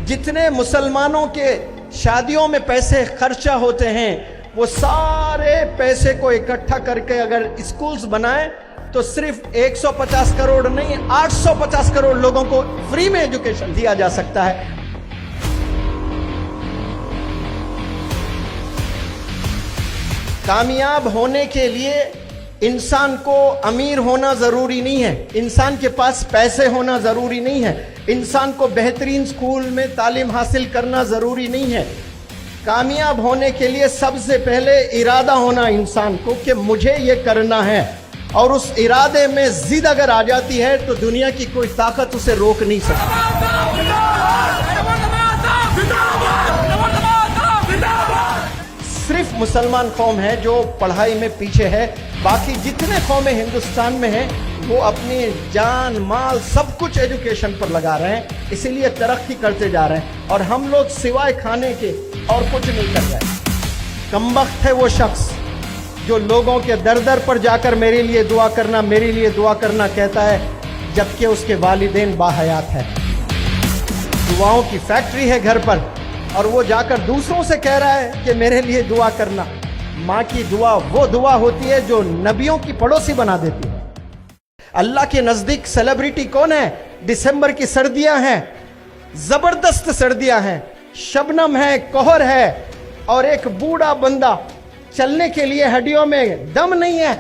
जितने मुसलमानों के शादियों में पैसे खर्चा होते हैं, वो सारे पैसे को इकट्ठा करके अगर स्कूल्स बनाए तो सिर्फ 150 करोड़ नहीं 850 करोड़ लोगों को फ्री में एजुकेशन दिया जा सकता है। कामयाब होने के लिए इंसान को अमीर होना जरूरी नहीं है, इंसान के पास पैसे होना जरूरी नहीं है, इंसान को बेहतरीन स्कूल में तालीम हासिल करना जरूरी नहीं है। कामयाब होने के लिए सबसे पहले इरादा होना इंसान को कि मुझे ये करना है, और उस इरादे में जिद अगर आ जाती है तो दुनिया की कोई ताकत उसे रोक नहीं सकती। सिर्फ मुसलमान कौम है जो पढ़ाई में पीछे है, बाकी जितने कौमें हिंदुस्तान में हैं वो अपनी जान माल सब कुछ एजुकेशन पर लगा रहे हैं, इसीलिए तरक्की करते जा रहे हैं, और हम लोग सिवाय खाने के और कुछ नहीं कर रहे। कमबख्त है वो शख्स जो लोगों के दर दर पर जाकर मेरे लिए दुआ करना, मेरे लिए दुआ करना कहता है, जबकि उसके वालिदैन बाहयात है। दुआओं की फैक्ट्री है घर पर, और वो जाकर दूसरों से कह रहा है कि मेरे लिए दुआ करना। माँ की दुआ वो दुआ होती है जो नबियों की पड़ोसी बना देती है। अल्लाह के नजदीक सेलिब्रिटी कौन है? दिसंबर की सर्दियां हैं, जबरदस्त सर्दियां हैं, शबनम है, कोहर है, और एक बूढ़ा बंदा चलने के लिए हड्डियों में दम नहीं है,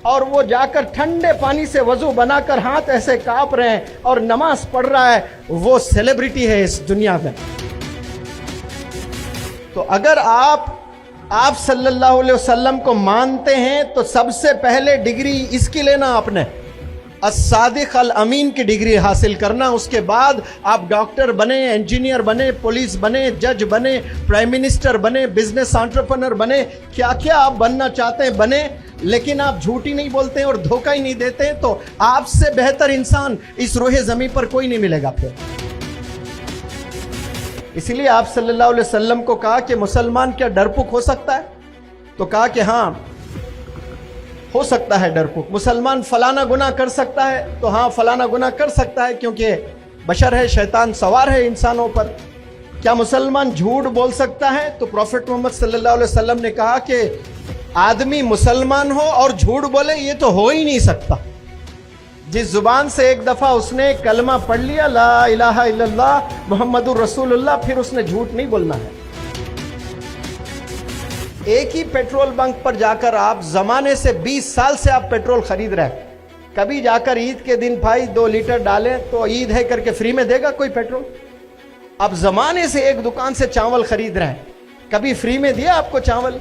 और वो जाकर ठंडे पानी से वजू बनाकर हाथ ऐसे कांप रहे हैं और नमाज पढ़ रहा है, वो सेलिब्रिटी है इस दुनिया में। तो अगर आप सल्लल्लाहु अलैहि वसल्लम को मानते हैं तो सबसे पहले डिग्री इसकी लेना, आपने as-सादिक अल-अमीन की डिग्री हासिल करना। उसके बाद आप डॉक्टर बने, इंजीनियर बने, पुलिस बने, जज बने, प्राइम मिनिस्टर बने, बिजनेस एंटरप्रेन्योर बने, क्या क्या आप बनना चाहते हैं बने, लेकिन आप झूठी नहीं बोलते हैं और धोखा ही नहीं देते हैं, तो आपसे बेहतर इंसान इस रोहे ज़मीन पर कोई नहीं मिलेगा फिर। इसलिए आप सल्लल्लाहु अलैहि वसल्लम को कहा कि मुसलमान क्या डरपोक हो सकता है? तो कहा कि हाँ हो सकता है डरपोक। मुसलमान फलाना गुनाह कर सकता है? तो हाँ फलाना गुनाह कर सकता है, क्योंकि बशर है, शैतान सवार है इंसानों पर। क्या मुसलमान झूठ बोल सकता है? तो प्रॉफेट मोहम्मद सल्लल्लाहु अलैहि वसल्लम ने कहा कि आदमी मुसलमान हो और झूठ बोले, ये तो हो ही नहीं सकता। जिस जुबान से एक दफा उसने कलमा पढ़ लिया, ला इलाहा इल्लल्लाह मुहम्मदुर रसूलुल्लाह, फिर उसने झूठ नहीं बोलना है। एक ही पेट्रोल बंक पर जाकर आप जमाने से 20 साल से आप पेट्रोल खरीद रहे हैं, कभी जाकर ईद के दिन भाई 2 लीटर डालें तो ईद है करके फ्री में देगा कोई पेट्रोल? आप जमाने से एक दुकान से चावल खरीद रहे हैं, कभी फ्री में दिया आपको चावल?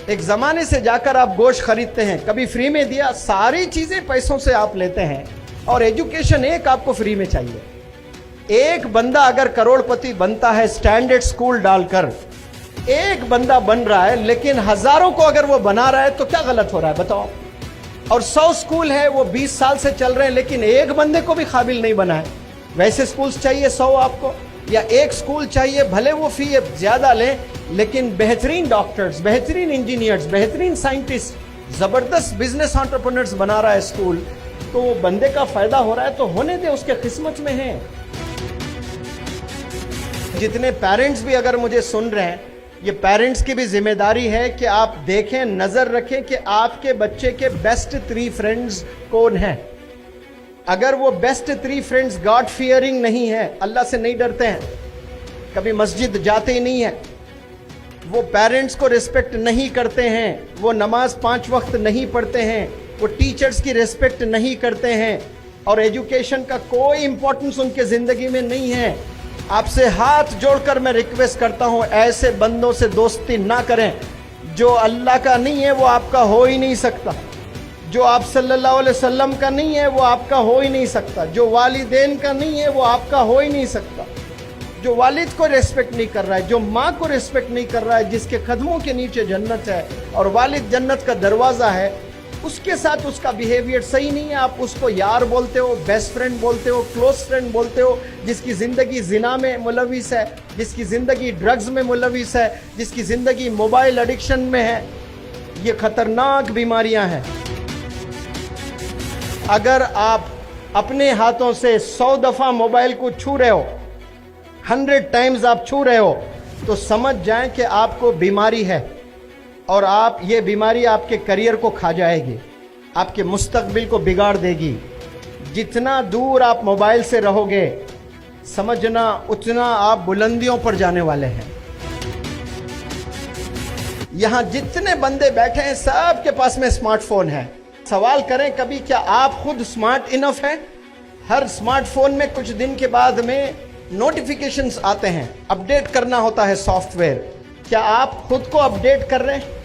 एक जमाने से जाकर आप गोश्त खरीदते हैं, कभी फ्री में दिया? सारी चीजें पैसों से आप लेते हैं, और एजुकेशन एक आपको फ्री में चाहिए। एक बंदा अगर करोड़पति बनता है स्टैंडर्ड स्कूल डालकर, एक बंदा बन रहा है, लेकिन हजारों को अगर वो बना रहा है तो क्या गलत हो रहा है बताओ? और 100 स्कूल है वो 20 साल से चल रहे हैं, लेकिन एक बंदे को भी काबिल नहीं बना है। वैसे स्कूल्स चाहिए 100 आपको, या एक स्कूल चाहिए, भले वो फी ज्यादा लें, लेकिन बेहतरीन डॉक्टर्स, बेहतरीन इंजीनियर्स, बेहतरीन साइंटिस्ट, जबरदस्त बिजनेस एंटरप्रेन्योर्स बना रहा है स्कूल, तो वो बंदे का फायदा हो रहा है तो होने दे, उसके किस्मत में है। जितने पेरेंट्स भी अगर मुझे सुन रहे हैं, ये पेरेंट्स की भी जिम्मेदारी है कि आप देखें, नजर रखें कि आपके बच्चे के बेस्ट 3 फ्रेंड्स कौन हैं। अगर वो बेस्ट 3 फ्रेंड्स गॉड फियरिंग नहीं है, अल्लाह से नहीं डरते हैं, कभी मस्जिद जाते ही नहीं है, वो पेरेंट्स को रिस्पेक्ट नहीं करते हैं, वो नमाज 5 वक्त नहीं पढ़ते हैं, वो टीचर्स की रिस्पेक्ट नहीं करते हैं, और एजुकेशन का कोई इंपॉर्टेंस उनके जिंदगी में नहीं है, आपसे हाथ जोड़कर मैं रिक्वेस्ट करता हूं, ऐसे बंदों से दोस्ती ना करें। जो अल्लाह का नहीं है वो आपका हो ही नहीं सकता, जो आप सल्लल्लाहु अलैहि वसल्लम का नहीं है वो आपका हो ही नहीं सकता, जो वालिदैन का नहीं है वो आपका हो ही नहीं सकता, जो वालिद को रिस्पेक्ट नहीं कर रहा है, जो माँ को रिस्पेक्ट नहीं कर रहा है, जिसके कदमों के नीचे जन्नत है और वालिद जन्नत का दरवाज़ा है, उसके साथ उसका बिहेवियर सही नहीं है। आप उसको यार बोलते हो, बेस्ट फ्रेंड बोलते हो, क्लोज फ्रेंड बोलते हो, जिसकी ज़िंदगी जिना में मुलविस है, जिसकी ज़िंदगी ड्रग्स में मुलविस है, जिसकी ज़िंदगी मोबाइल एडिक्शन में है। ये खतरनाक बीमारियां हैं। अगर आप अपने हाथों से 100 दफ़ा मोबाइल को छू रहे हो, 100 टाइम्स आप छू रहे हो तो समझ जाएं कि आपको बीमारी है और आप ये बीमारी आपके करियर को खा जाएगी, आपके मुस्तकबिल को बिगाड़ देगी। जितना दूर आप मोबाइल से रहोगे समझना उतना आप बुलंदियों पर जाने वाले हैं। यहां जितने बंदे बैठे हैं सबके पास में स्मार्टफोन है। सवाल करें कभी क्या आप खुद स्मार्ट इनफ हैं? हर स्मार्टफोन में कुछ दिन के बाद में नोटिफिकेशंस आते हैं, अपडेट करना होता है सॉफ्टवेयर। क्या आप खुद को अपडेट कर रहे हैं?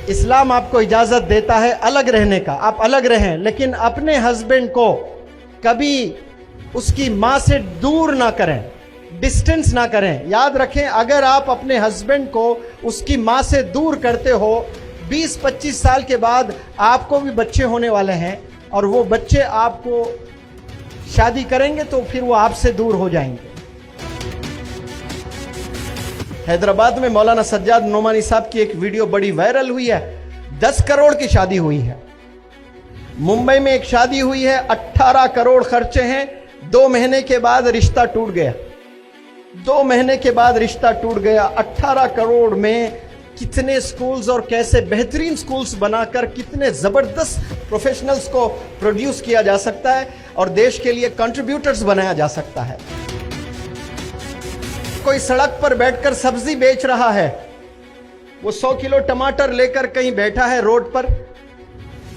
इस्लाम आपको इजाजत देता है अलग रहने का, आप अलग रहें, लेकिन अपने हस्बैंड को कभी उसकी मां से दूर ना करें, डिस्टेंस ना करें। याद रखें, अगर आप अपने हस्बैंड को उसकी मां से दूर करते हो, 20-25 साल के बाद आपको भी बच्चे होने वाले हैं और वो बच्चे आपको शादी करेंगे तो फिर वो आपसे दूर हो जाएंगे। हैदराबाद में मौलाना सज्जाद नोमानी साहब की एक वीडियो बड़ी वायरल हुई है, 10 करोड़ की शादी हुई है। मुंबई में एक शादी हुई है, 18 करोड़ खर्चे हैं, 2 महीने के बाद रिश्ता टूट गया। 2 महीने के बाद रिश्ता टूट गया। 18 करोड़ में कितने स्कूल्स और कैसे बेहतरीन स्कूल्स बनाकर कितने जबरदस्त प्रोफेशनल्स को प्रोड्यूस किया जा सकता है और देश के लिए कंट्रीब्यूटर्स बनाया जा सकता है। कोई सड़क पर बैठकर सब्जी बेच रहा है, वो 100 किलो टमाटर लेकर कहीं बैठा है रोड पर,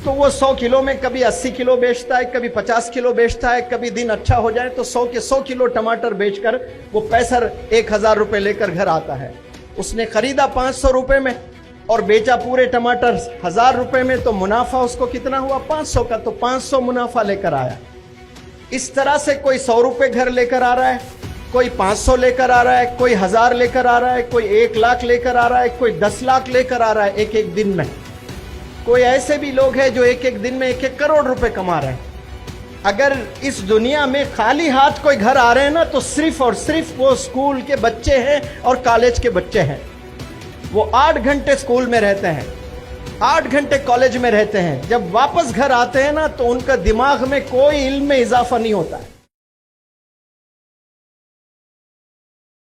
तो वो 100 किलो में कभी 80 किलो बेचता है, कभी 50 किलो बेचता है। कभी दिन अच्छा हो जाए तो 100 के 100 किलो टमाटर बेचकर वो पैसा 1000 रुपए लेकर घर आता है। उसने खरीदा 500 रुपए में और बेचा पूरे टमाटर 1000 रुपए में, तो मुनाफा उसको कितना हुआ? 500 का, तो 500 मुनाफा लेकर आया। इस तरह से कोई 100 रुपए घर लेकर आ रहा है, कोई 500 लेकर आ रहा है, कोई 1000 लेकर आ रहा है, कोई 1 लाख लेकर आ रहा है, कोई 10 लाख लेकर आ रहा है एक एक दिन में। कोई ऐसे भी लोग हैं जो एक एक दिन में 1-1 करोड़ रुपए कमा रहे हैं। अगर इस दुनिया में खाली हाथ कोई घर आ रहे हैं ना, तो सिर्फ और सिर्फ वो स्कूल के बच्चे हैं और कॉलेज के बच्चे हैं। वो 8 घंटे स्कूल में रहते हैं, 8 घंटे कॉलेज में रहते हैं। जब वापस घर आते हैं ना तो उनका दिमाग में कोई इल्म में इजाफा नहीं होता है।